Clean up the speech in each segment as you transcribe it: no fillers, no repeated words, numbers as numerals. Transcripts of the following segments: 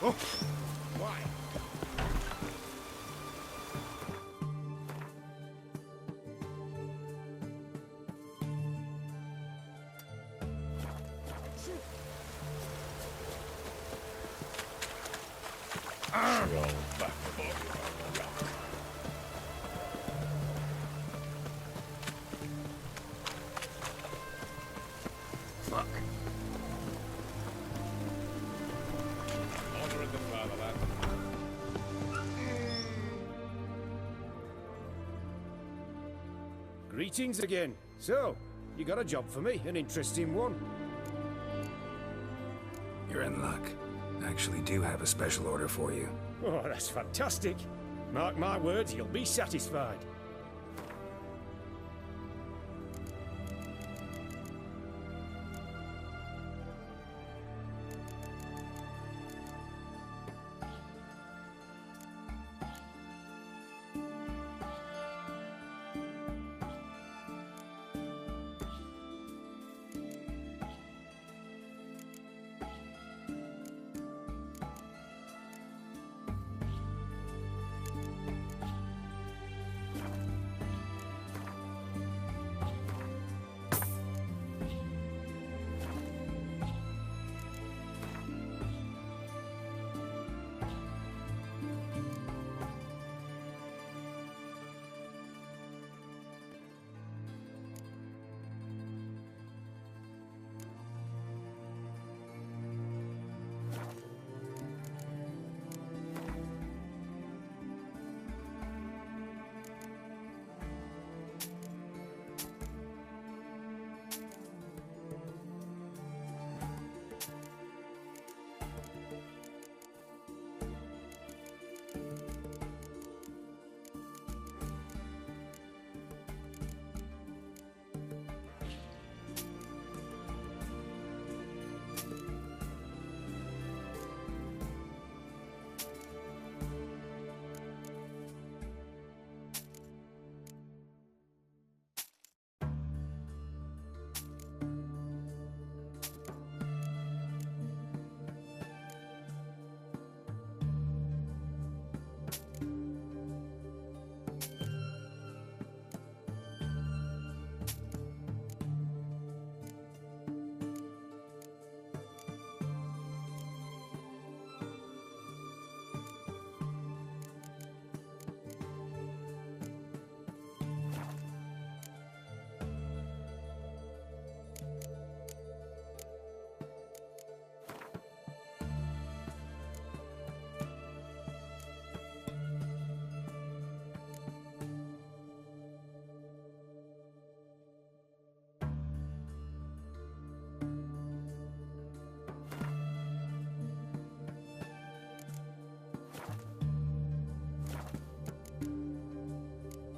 Why? Roll back above. Fuck. Honouring the fatherland. Greetings again. So, you got a job for me, an interesting one. You're in luck. I actually do have a special order for you. Oh, that's fantastic. Mark my words, you'll be satisfied.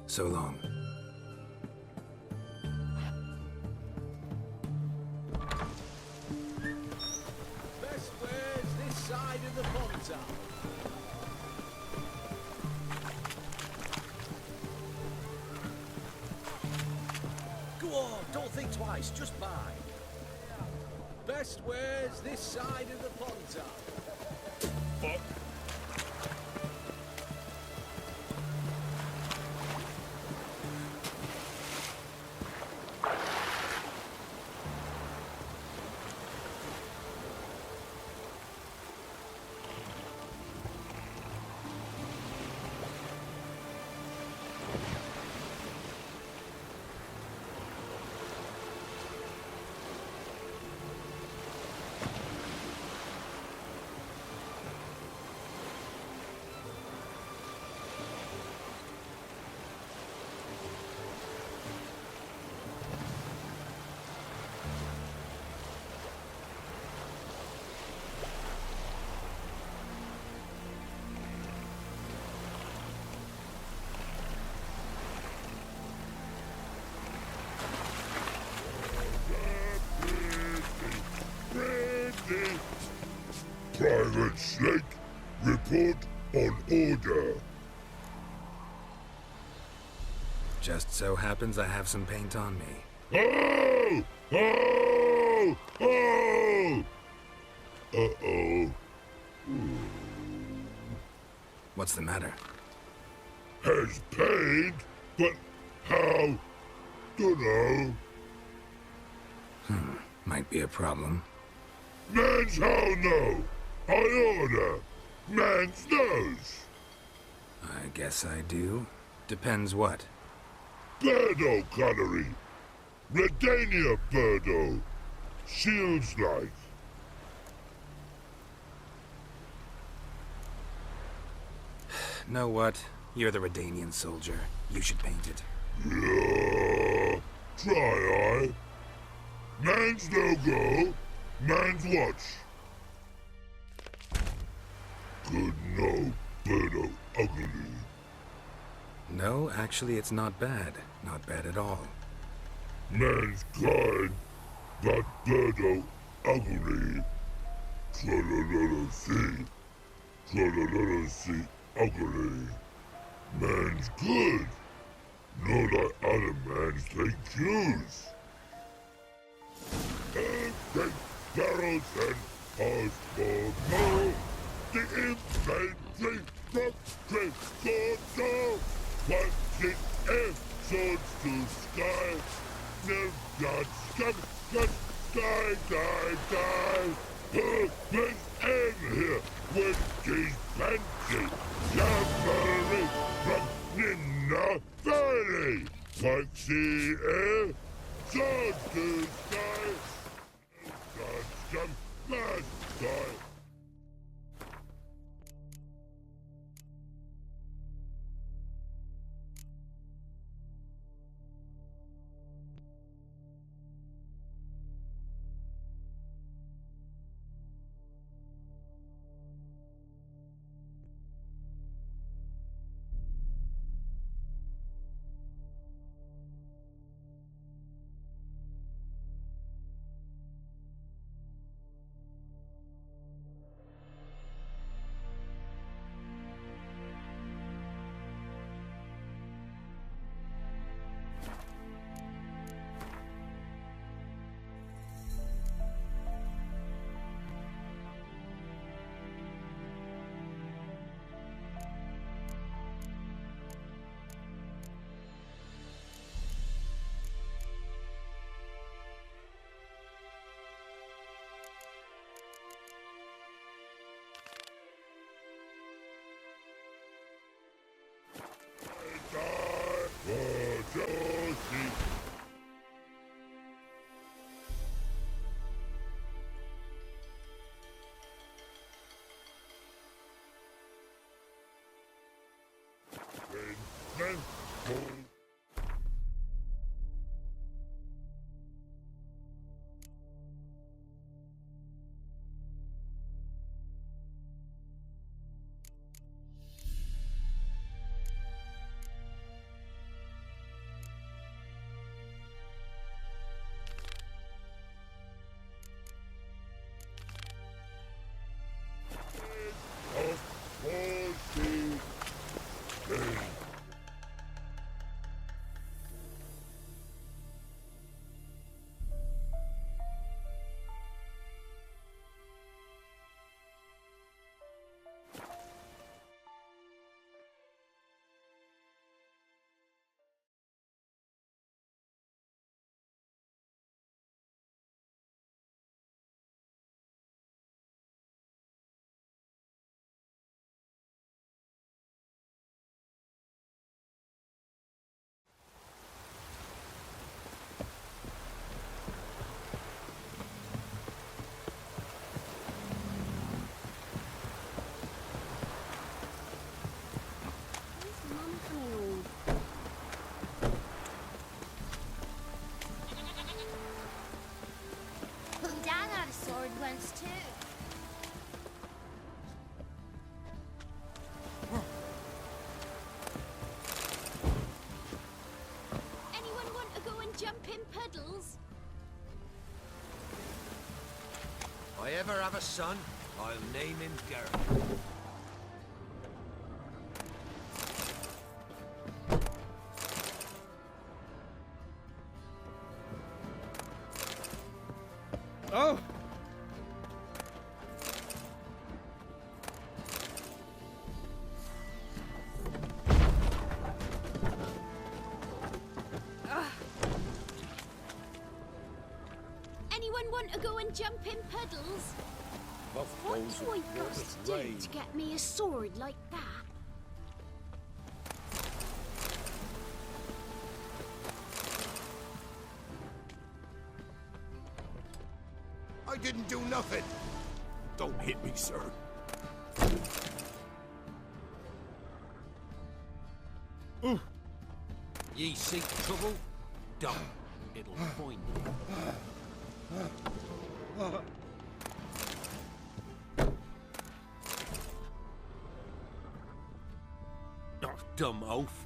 So long. Best where's this side of the pond tower? Go on, don't think twice, just buy. Best where's this side of the pond tower? Fuck. Private Snake, report on order. Just so happens I have some paint on me. Oh! Oh! Oh! Uh-oh. Ooh. What's the matter? Has paid, but how? Dunno. Might be a problem. Man's how no. I order. Man's knows. I guess I do. Depends what. Birdo Connery. Redania Birdo. Shields like. Know what? You're the Redanian soldier. You should paint it. Yeah. Try I. Man's no go. Man's watch. Good no, Birdo ugly. No, actually, it's not bad. Not bad at all. Man's kind, but Birdo ugly. See. See ugly. Man's good. No like other man's take cues. Take barrels and hardball no. The infantry from Triscoto. Punching air swords to sky. No god scum, gun, die. Purpose in here with these fancy cavalry from Nina Valley. Punching air swords to sky. No god scum, must die. once too. Anyone want to go and jump in puddles? If I ever have a son, I'll name him Gareth. Oh! want to go and jump in puddles? Buff What goes do I with got water's to do rain. to get me a sword like that? I didn't do nothing. Don't hit me, sir. Ye seek trouble? Don't. It'll find you. Oh, dumb oaf.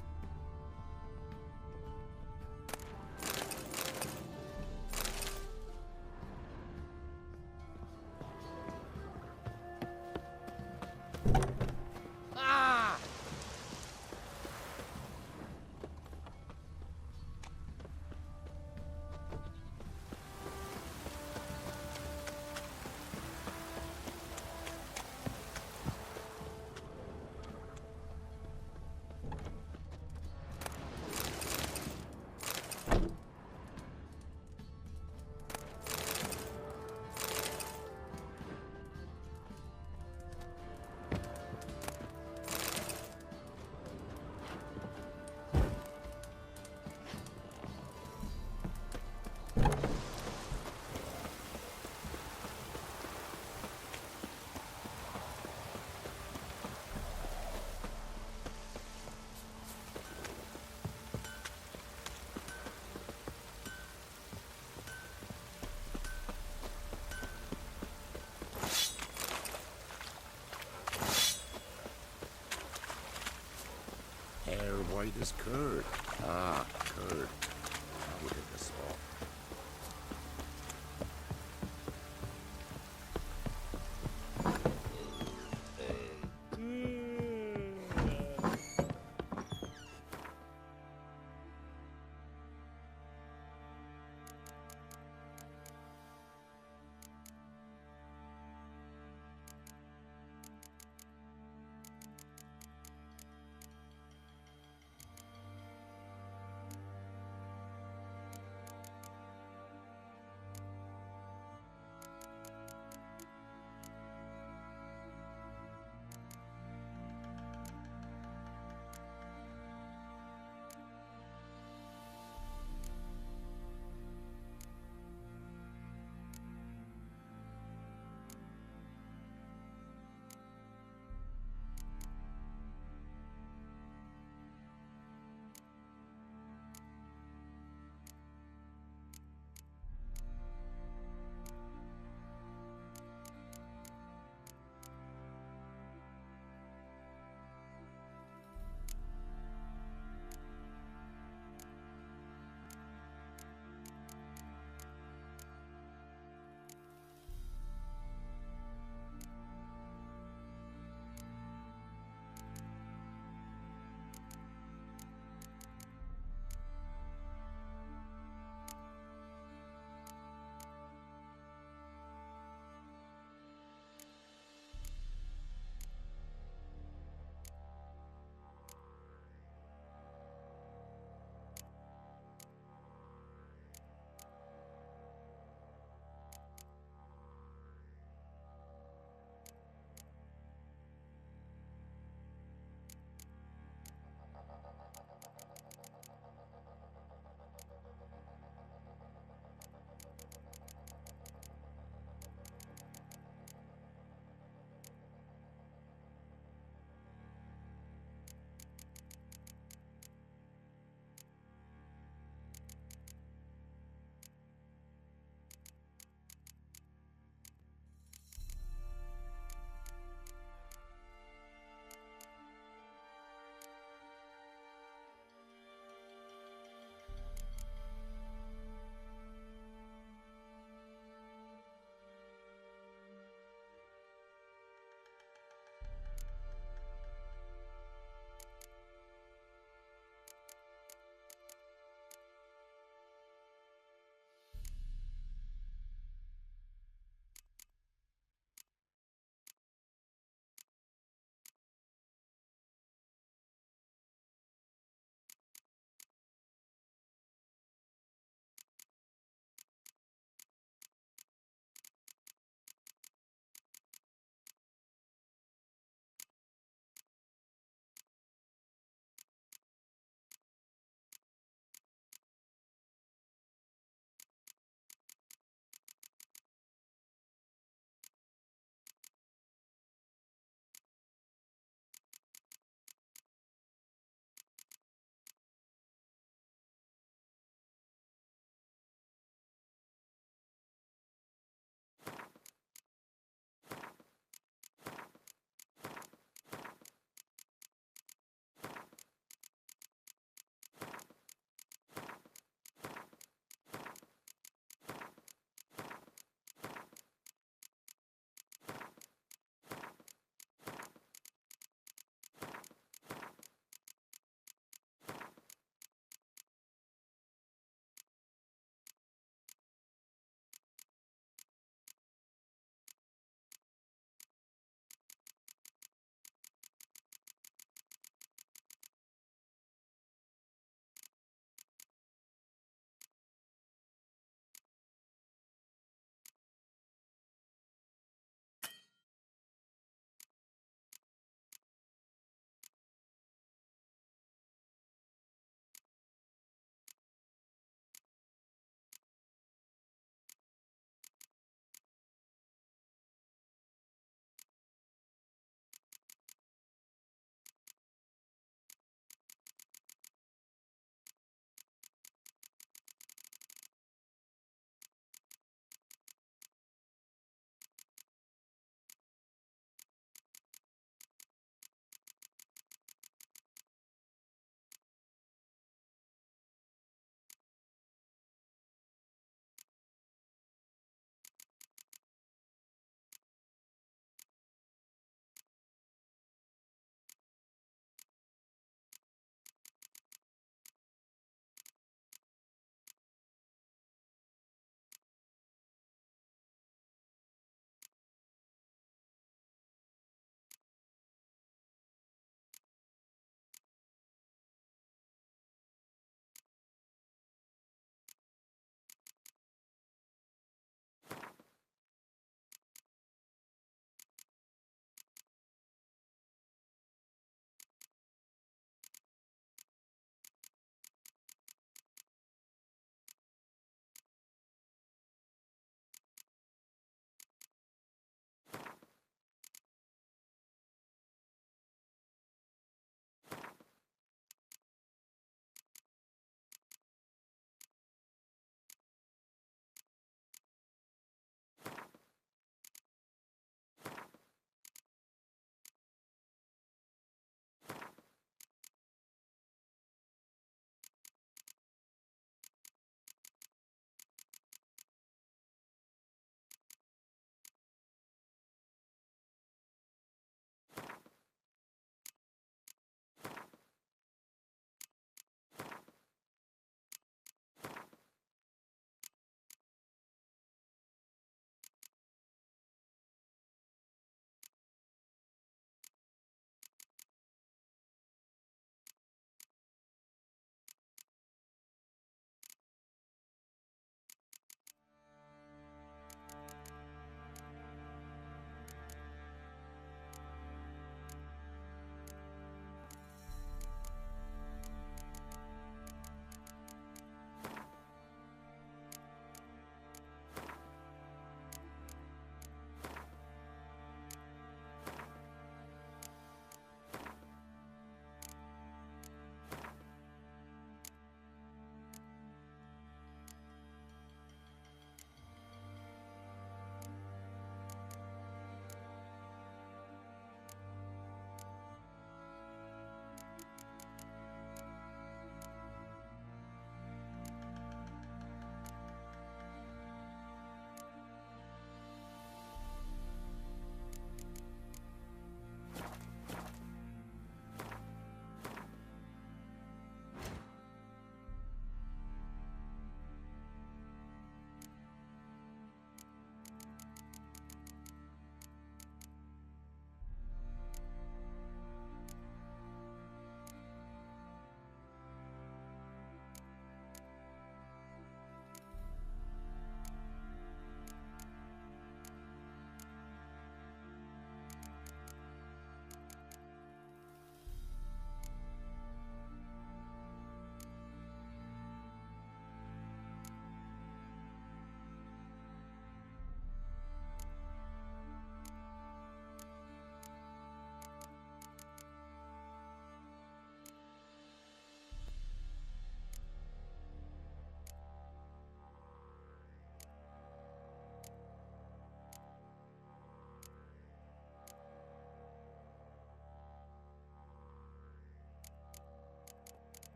Hair white as curd. Ah, curd. Now we'll hit the spot.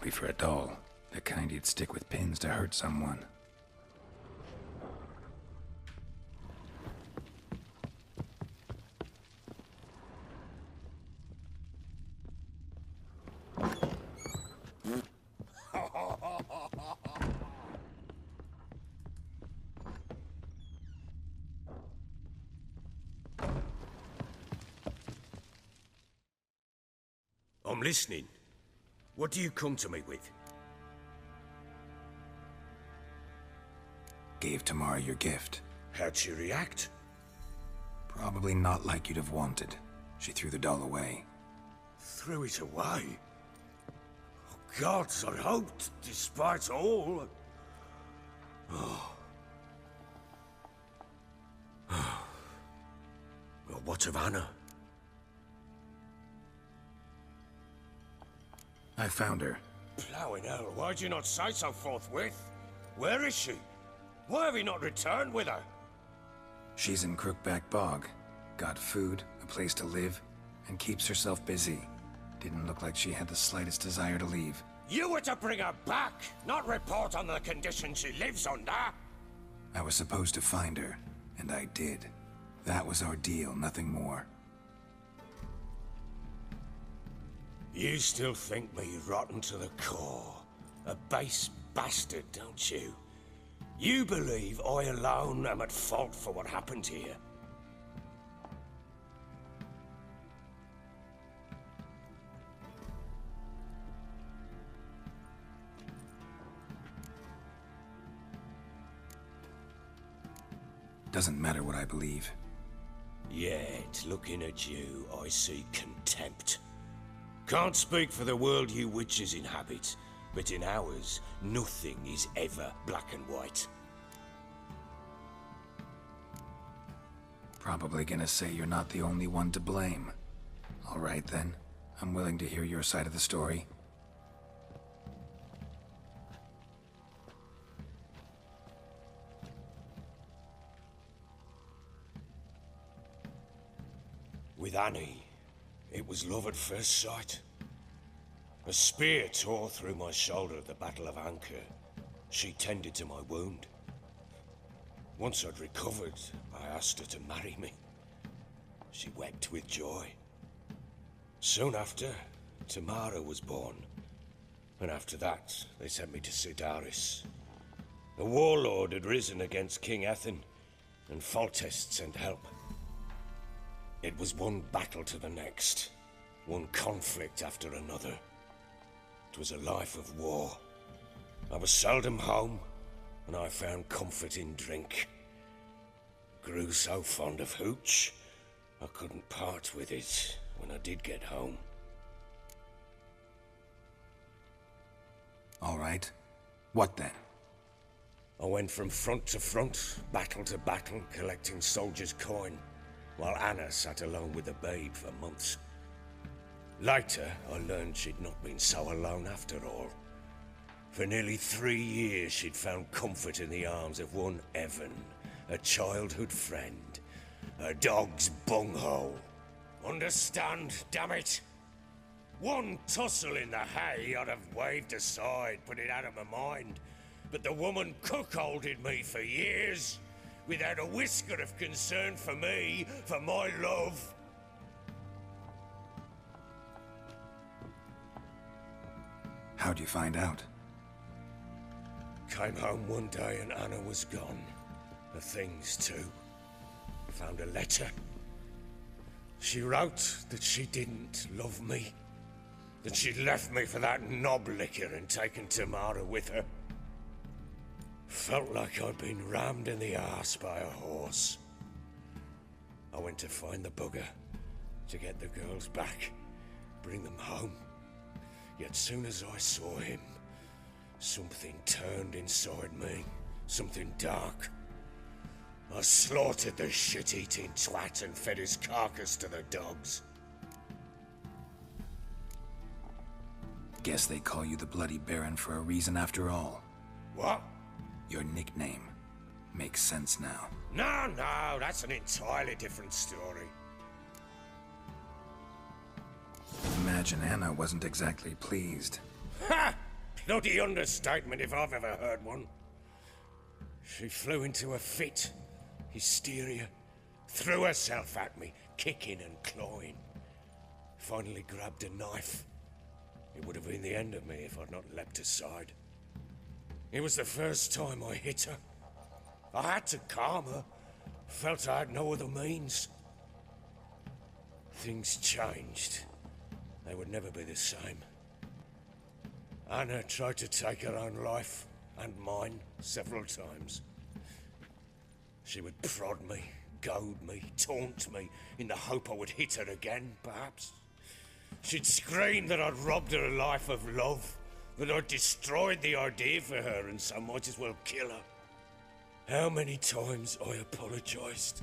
Probably for a doll. The kind you'd stick with pins to hurt someone. I'm listening. What do you come to me with? Gave Tamara your gift. How'd she react? Probably not like you'd have wanted. She threw the doll away. Threw it away? Oh, gods, I hoped, despite all... Oh. Well, what of Anna? I found her. Plowing hell, why'd you not say so forthwith? Where is she? Why have you not returned with her? She's in Crookback Bog. Got food, a place to live, and keeps herself busy. Didn't look like she had the slightest desire to leave. You were to bring her back, not report on the condition she lives under. I was supposed to find her, and I did. That was our deal, nothing more. You still think me rotten to the core. A base bastard, don't you? You believe I alone am at fault for what happened here. Doesn't matter what I believe. Yet, looking at you, I see contempt. Can't speak for the world you witches inhabit, but in ours, nothing is ever black and white. Probably gonna say you're not the only one to blame. All right then, I'm willing to hear your side of the story. With Annie, it was love at first sight. A spear tore through my shoulder at the Battle of Anchor. She tended to my wound. Once I'd recovered, I asked her to marry me. She wept with joy. Soon after, Tamara was born. And after that, they sent me to Sidaris. A warlord had risen against King Ethan, and Foltest sent help. It was one battle to the next, one conflict after another. It was a life of war. I was seldom home, and I found comfort in drink. Grew so fond of hooch, I couldn't part with it when I did get home. All right. What then? I went from front to front, battle to battle, collecting soldiers' coin, while Anna sat alone with the babe for months. Later, I learned she'd not been so alone after all. For nearly 3 years, she'd found comfort in the arms of one Evan, a childhood friend, a dog's bunghole. Understand, damn it? One tussle in the hay I'd have waved aside, put it out of my mind. But the woman cuckolded me for years, without a whisker of concern for me, for my love. How'd you find out? Came home one day and Anna was gone. Her things too. Found a letter. She wrote that she didn't love me. That she'd left me for that knob licker and taken Tamara with her. Felt like I'd been rammed in the arse by a horse. I went to find the bugger, to get the girls back, bring them home. Yet soon as I saw him, something turned inside me, something dark. I slaughtered the shit-eating twat and fed his carcass to the dogs. Guess they call you the Bloody Baron for a reason after all. What? Your nickname. Makes sense now. No, that's an entirely different story. Imagine Anna wasn't exactly pleased. Ha! Bloody understatement if I've ever heard one. She flew into a fit, hysteria, threw herself at me, kicking and clawing. Finally grabbed a knife. It would have been the end of me if I'd not leapt aside. It was the first time I hit her. I had to calm her. Felt I had no other means. Things changed. They would never be the same. Anna tried to take her own life, and mine, several times. She would prod me, goad me, taunt me, in the hope I would hit her again, perhaps. She'd scream that I'd robbed her life of love, that I'd destroyed the idea for her, and so might as well kill her. How many times I apologized.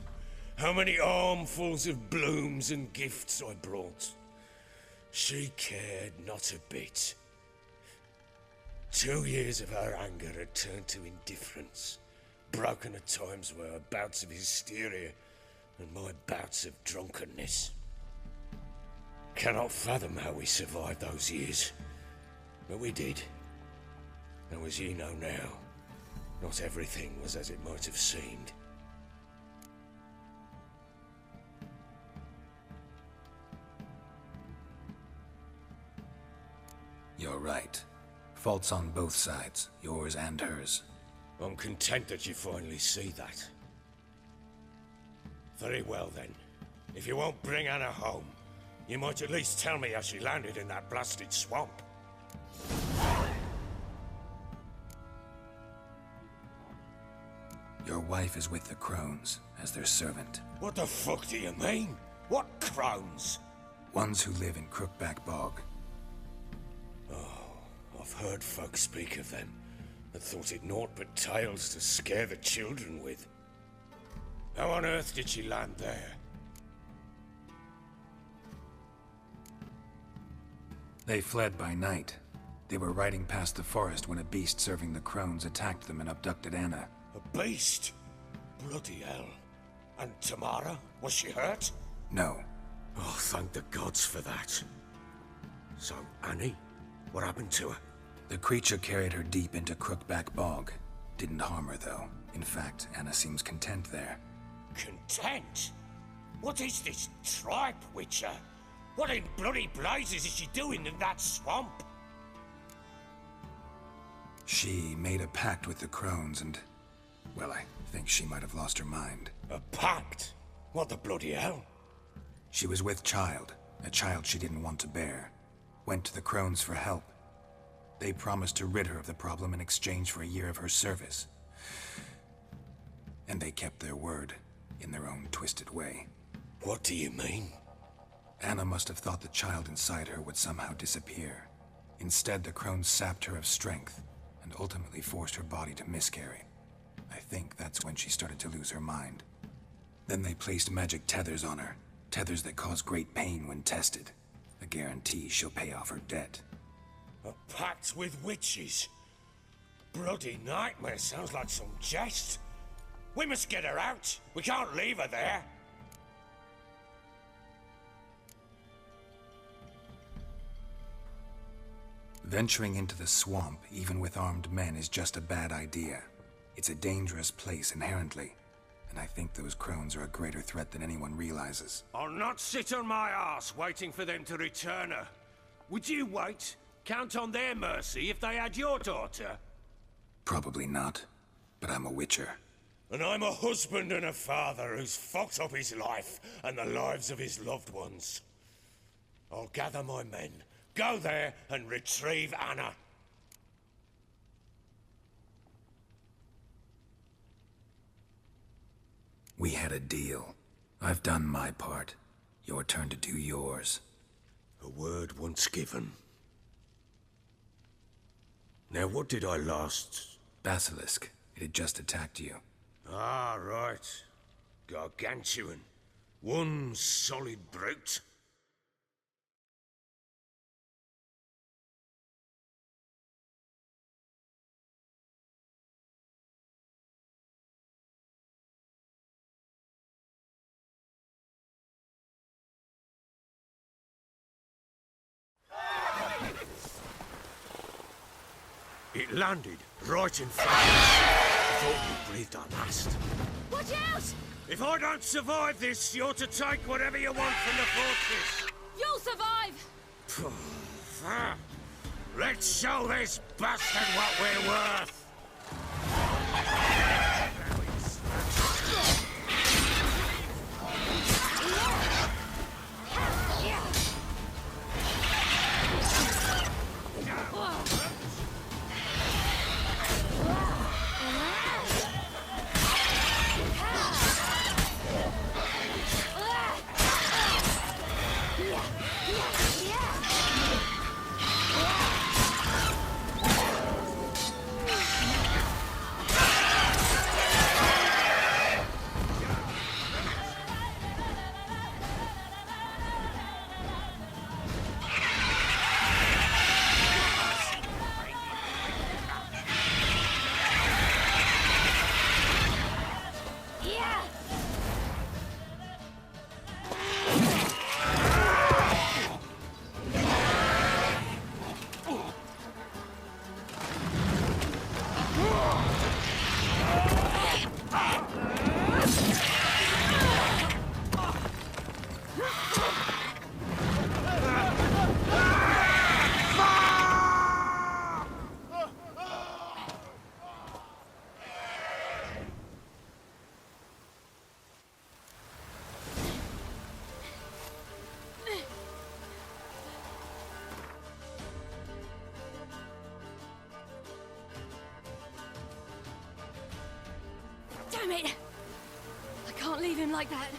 How many armfuls of blooms and gifts I brought. She cared not a bit. 2 years of her anger had turned to indifference, broken at times by her bouts of hysteria and my bouts of drunkenness. Cannot fathom how we survived those years, but we did. And as ye know now, not everything was as it might have seemed. You're right. Faults on both sides, yours and hers. I'm content that you finally see that. Very well then. If you won't bring Anna home, you might at least tell me how she landed in that blasted swamp. Your wife is with the Crones, as their servant. What the fuck do you mean? What crones? Ones who live in Crookback Bog. I've heard folk speak of them, and thought it naught but tales to scare the children with. How on earth did she land there? They fled by night. They were riding past the forest when a beast serving the Crones attacked them and abducted Anna. A beast? Bloody hell. And Tamara? Was she hurt? No. Oh, thank the gods for that. So, Annie? What happened to her? The creature carried her deep into Crookback Bog. Didn't harm her, though. In fact, Anna seems content there. Content? What is this tripe, Witcher? What in bloody blazes is she doing in that swamp? She made a pact with the Crones and... well, I think she might have lost her mind. A pact? What the bloody hell? She was with child, a child she didn't want to bear. Went to the Crones for help. They promised to rid her of the problem in exchange for a year of her service. And they kept their word, in their own twisted way. What do you mean? Anna must have thought the child inside her would somehow disappear. Instead, the Crones sapped her of strength, and ultimately forced her body to miscarry. I think that's when she started to lose her mind. Then they placed magic tethers on her, tethers that cause great pain when tested. A guarantee she'll pay off her debt. A pact with witches? Bloody nightmare, sounds like some jest. We must get her out. We can't leave her there. Venturing into the swamp, even with armed men, is just a bad idea. It's a dangerous place inherently, and I think those Crones are a greater threat than anyone realizes. I'll not sit on my arse waiting for them to return her. Would you wait? Count on their mercy if they had your daughter? Probably not, but I'm a witcher. And I'm a husband and a father who's fucked up his life and the lives of his loved ones. I'll gather my men, go there and retrieve Anna. We had a deal. I've done my part. Your turn to do yours. A word once given. Now what did I last... Basilisk. It had just attacked you. Ah, right. Gargantuan. One solid brute. It landed right in front of us. I thought we breathed our last. Watch out! If I don't survive this, you're to take whatever you want from the fortress. You'll survive! Let's show this bastard what we're worth. Damn it! I can't leave him like that.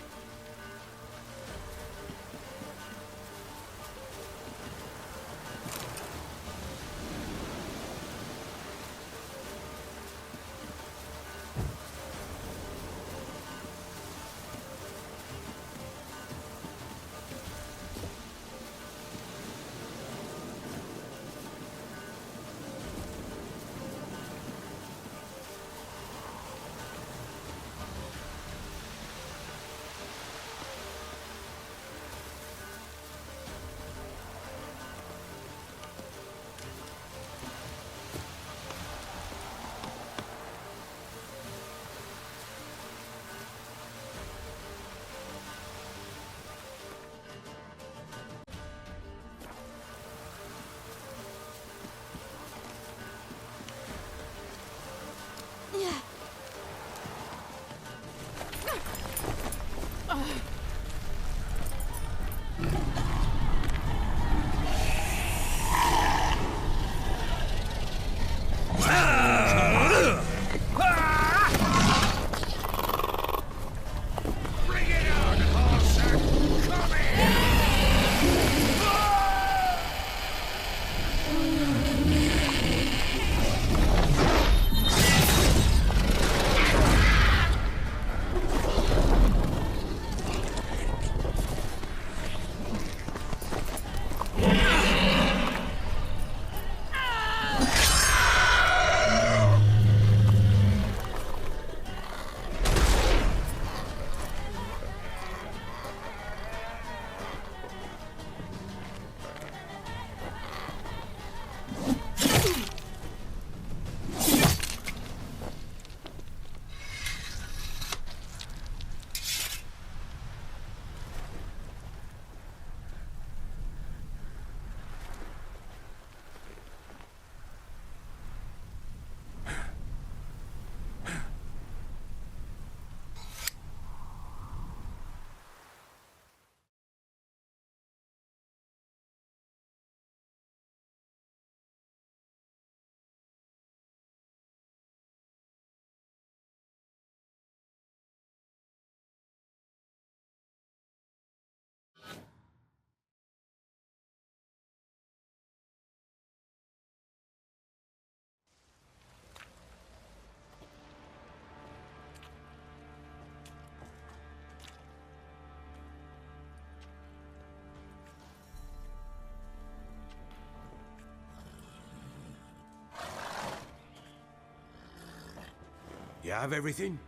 You have everything?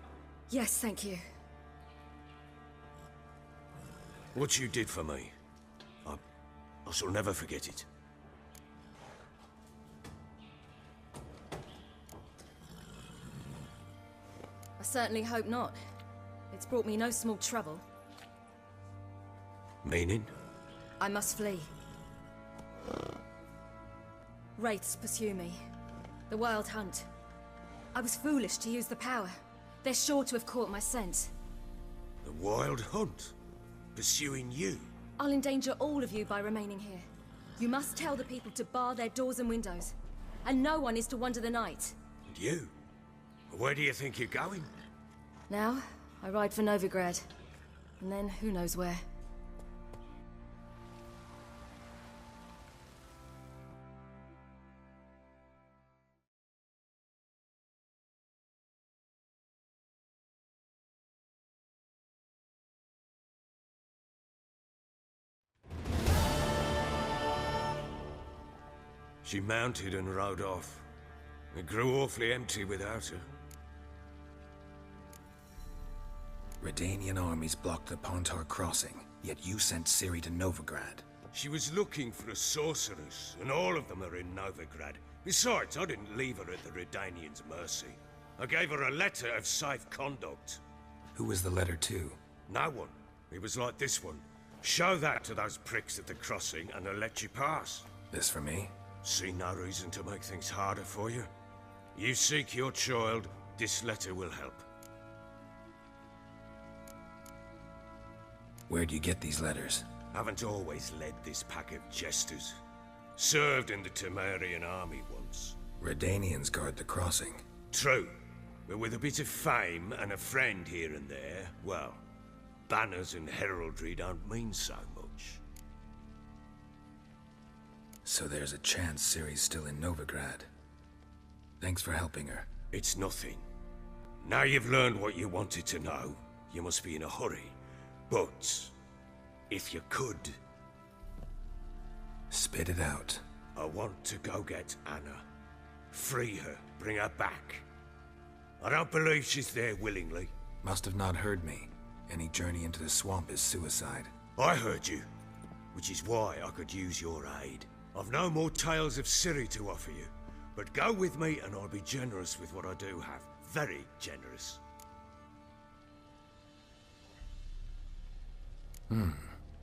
Yes, thank you. What you did for me, I shall never forget it. I certainly hope not. It's brought me no small trouble. Meaning? I must flee. Wraiths pursue me. The Wild Hunt. I was foolish to use the power. They're sure to have caught my scent. The Wild Hunt? Pursuing you? I'll endanger all of you by remaining here. You must tell the people to bar their doors and windows. And no one is to wander the night. And you? Where do you think you're going? Now, I ride for Novigrad. And then who knows where. She mounted and rode off. It grew awfully empty without her. Redanian armies blocked the Pontar crossing, yet you sent Ciri to Novigrad. She was looking for a sorceress, and all of them are in Novigrad. Besides, I didn't leave her at the Redanians' mercy. I gave her a letter of safe conduct. Who was the letter to? No one. It was like this one. Show that to those pricks at the crossing, and they'll let you pass. This for me? See no reason to make things harder for you. You seek your child, this letter will help. Where'd you get these letters? Haven't always led this pack of jesters. Served in the Temerian army once. Redanians guard the crossing. True, but with a bit of fame and a friend here and there, well, banners and heraldry don't mean so much. So there's a chance Ciri's still in Novigrad. Thanks for helping her. It's nothing. Now you've learned what you wanted to know, you must be in a hurry. But, if you could... Spit it out. I want to go get Anna. Free her, bring her back. I don't believe she's there willingly. Must have not heard me. Any journey into the swamp is suicide. I heard you, which is why I could use your aid. I've no more tales of Ciri to offer you, but go with me and I'll be generous with what I do have. Very generous.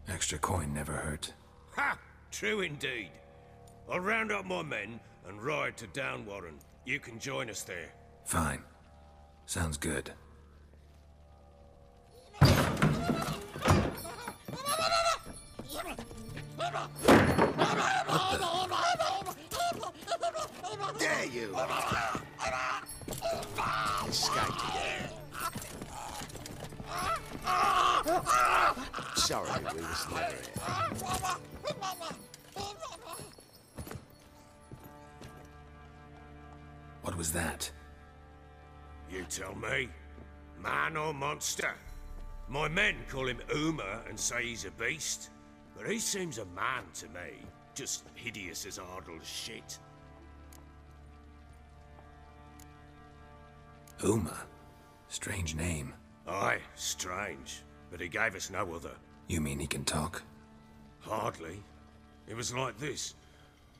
Extra coin never hurt. Ha! True indeed. I'll round up my men and ride to Downwarren. You can join us there. Fine. Sounds good. There you are. Escaped again. Sorry, we was never here. What was that? You tell me. Man or monster? My men call him Uma and say he's a beast, but he seems a man to me. Just hideous as Ardle's shit. Uma? Strange name. Aye, strange. But he gave us no other. You mean he can talk? Hardly. It was like this.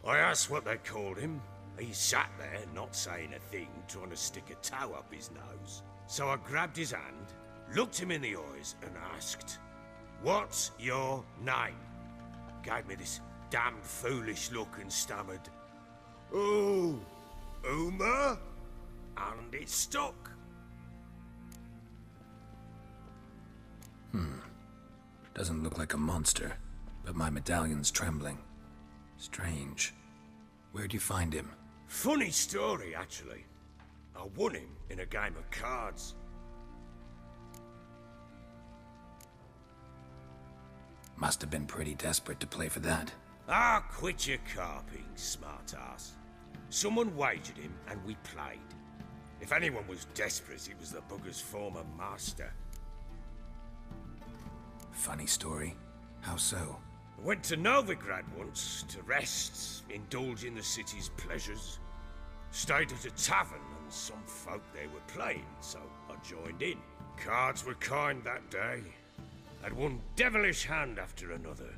I asked what they called him. He sat there, not saying a thing, trying to stick a toe up his nose. So I grabbed his hand, looked him in the eyes, and asked, "What's your name?" Gave me this damned foolish look and stammered, "Oh, Uma?" And it stuck. Doesn't look like a monster, but my medallion's trembling. Strange. Where'd you find him? Funny story, actually. I won him in a game of cards. Must have been pretty desperate to play for that. Ah, quit your carping, smartass. Someone wagered him, and we played. If anyone was desperate, it was the bugger's former master. Funny story. How so? I went to Novigrad once to rest, indulge in the city's pleasures. Stayed at a tavern, and some folk there were playing, so I joined in. Cards were kind that day. Had one devilish hand after another.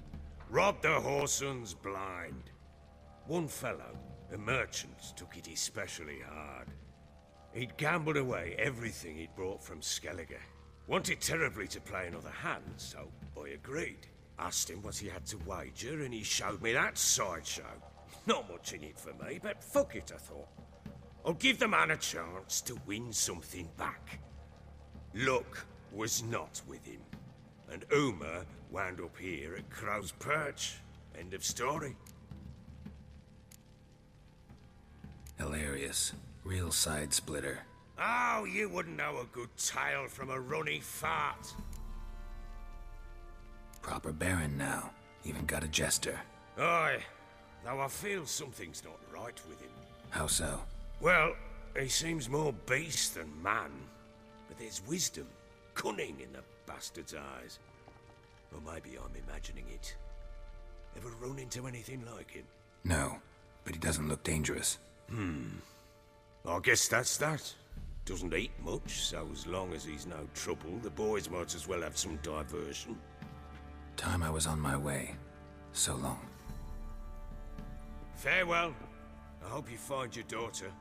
Robbed the whoresons blind. One fellow, a merchant, took it especially hard. He'd gambled away everything he'd brought from Skellige. Wanted terribly to play another hand, so I agreed. Asked him what he had to wager, and he showed me that sideshow. Not much in it for me, but fuck it, I thought. I'll give the man a chance to win something back. Luck was not with him, and Uma wound up here at Crow's Perch. End of story. Hilarious. Real side splitter. Oh, you wouldn't know a good tale from a runny fart. Proper baron now. Even got a jester. Aye, though I feel something's not right with him. How so? Well, he seems more beast than man, but there's wisdom, cunning in the bastard's eyes. Or maybe I'm imagining it. Ever run into anything like him? No, but he doesn't look dangerous. I guess that's that. Doesn't eat much, so as long as he's no trouble, the boys might as well have some diversion. Time I was on my way. So long. Farewell. I hope you find your daughter.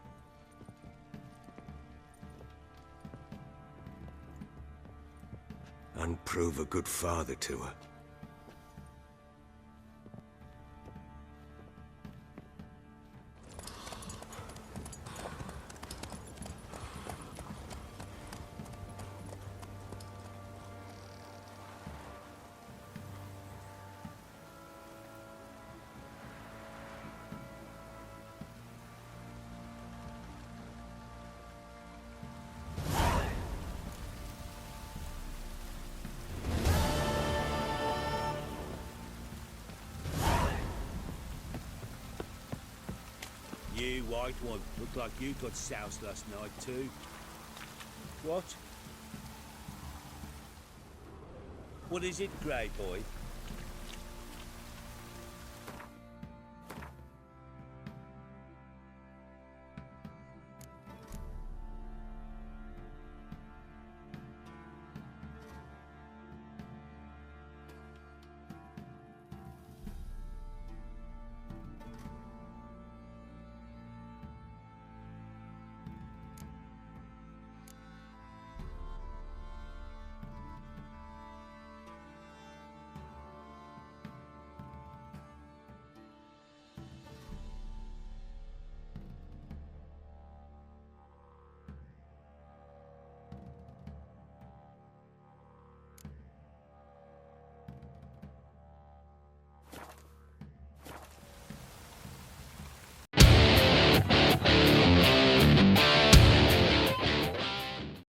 And prove a good father to her. You white one, look like you got soused last night too. What? What is it, grey boy?